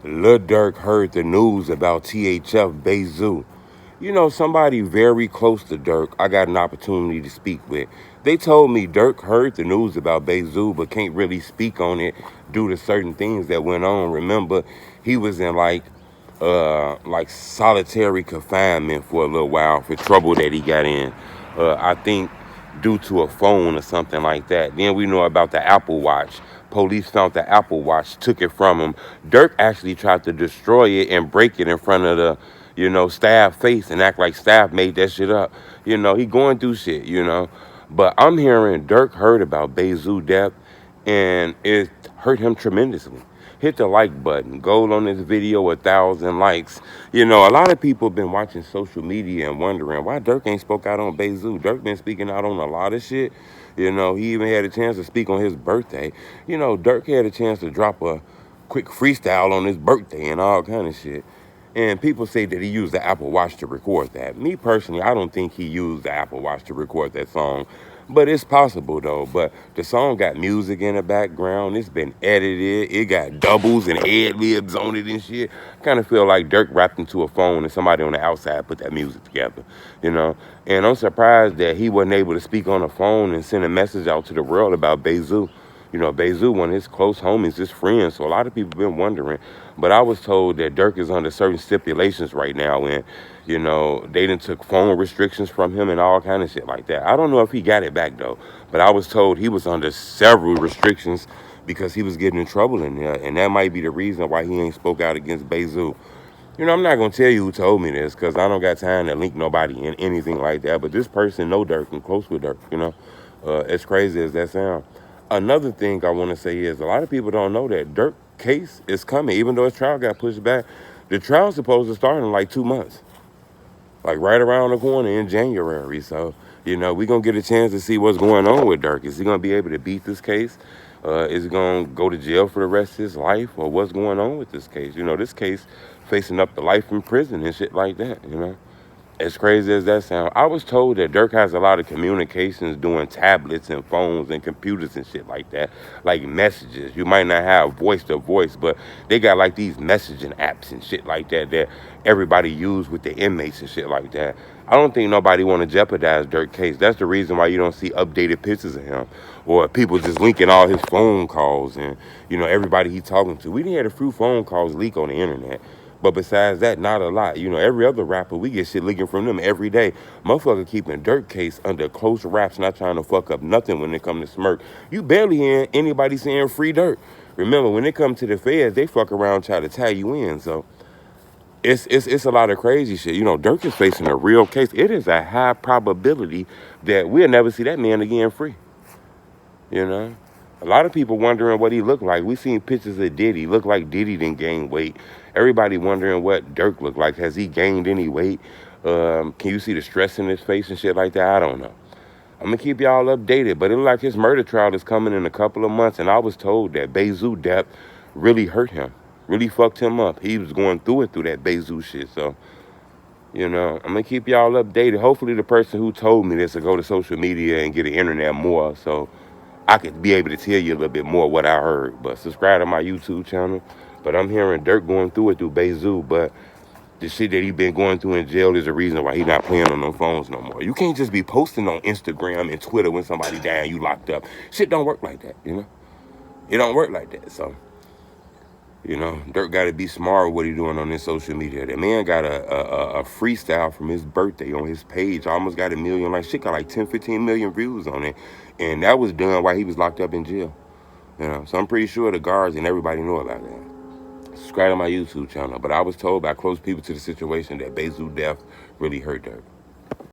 Lil Durk heard the news about THF Bayzoo. You know, somebody very close to Durk, I got an opportunity to speak with. They told me Durk heard the news about Bayzoo, but can't really speak on it due to certain things that went on. Remember, he was in like solitary confinement for a little while for trouble that he got in. I think due to a phone or something like that. Then we know about the Apple Watch. Police found the Apple Watch, took it from him. Dirk actually tried to destroy it and break it in front of the, staff face and act like staff made that shit up. He going through shit, But I'm hearing Dirk heard about Bayzoo death and it hurt him tremendously. Hit the like button. Gold on this video, 1,000 likes. A lot of people been watching social media and wondering why Dirk ain't spoke out on Bayzoo. Dirk been speaking out on a lot of shit. He even had a chance to speak on his birthday. Dirk had a chance to drop a quick freestyle on his birthday and all kind of shit. And people say that he used the Apple Watch to record that. Me personally, I don't think he used the Apple Watch to record that song. But it's possible though. But the song got music in the background. It's been edited. It got doubles and ad-libs on it and shit. I kind of feel like Dirk rapped into a phone and somebody on the outside put that music together, And I'm surprised that he wasn't able to speak on the phone and send a message out to the world about Bayzoo. Bayzoo, one of his close homies, his friends. So a lot of people been wondering. But I was told that Dirk is under certain stipulations right now, and they done took phone restrictions from him and all kind of shit like that. I don't know if he got it back though, but I was told he was under several restrictions because he was getting in trouble in there, and that might be the reason why he ain't spoke out against Bayzoo. I'm not gonna tell you who told me this because I don't got time to link nobody in anything like that. But this person know Dirk and close with Dirk. As crazy as that sounds. Another thing I want to say is a lot of people don't know that Dirk case is coming, even though his trial got pushed back. The trial's supposed to start in like 2 months, like right around the corner in January. So, we're going to get a chance to see what's going on with Dirk. Is he going to be able to beat this case? Is he going to go to jail for the rest of his life? Or what's going on with this case? This case facing up to life in prison and shit like that. As crazy as that sounds, I was told that Dirk has a lot of communications doing tablets and phones and computers and shit like that, like messages. You might not have voice to voice, but they got like these messaging apps and shit like that everybody use with the inmates and shit like that. I don't think nobody want to jeopardize Dirk's case. That's the reason why you don't see updated pictures of him or people just linking all his phone calls and everybody he talking to. We didn't have a few phone calls leak on the internet. But besides that, not a lot. Every other rapper, we get shit leaking from them every day. Motherfucker keeping Dirk case under close wraps, not trying to fuck up nothing when it come to smirk. You barely hear anybody saying free Dirk. Remember, when it come to the feds, they fuck around try to tie you in. So it's a lot of crazy shit. Dirk is facing a real case. It is a high probability that we'll never see that man again free. A lot of people wondering what he looked like. We seen pictures of Diddy. Look like Diddy didn't gain weight. Everybody wondering what Dirk looked like. Has he gained any weight? Can you see the stress in his face and shit like that? I don't know. I'm going to keep y'all updated. But it look like his murder trial is coming in a couple of months. And I was told that Bayzoo death really hurt him. Really fucked him up. He was going through that Bayzoo shit. So, I'm going to keep y'all updated. Hopefully the person who told me this will go to social media and get the internet more. So I could be able to tell you a little bit more what I heard. But subscribe to my YouTube channel. But I'm hearing Dirk going through it through Bayzoo. But the shit that he been going through in jail is the reason why he not playing on them phones no more. You can't just be posting on Instagram and Twitter when somebody down, you locked up. Shit don't work like that, It don't work like that. So, Dirk got to be smart with what he doing on his social media. That man got a freestyle from his birthday on his page. Almost got 1 million. Like, shit got like 10, 15 million views on it. And that was done while he was locked up in jail. So I'm pretty sure the guards and everybody know about that. Subscribe to my YouTube channel. But I was told by close people to the situation that Bayzoo death really hurt Dirk.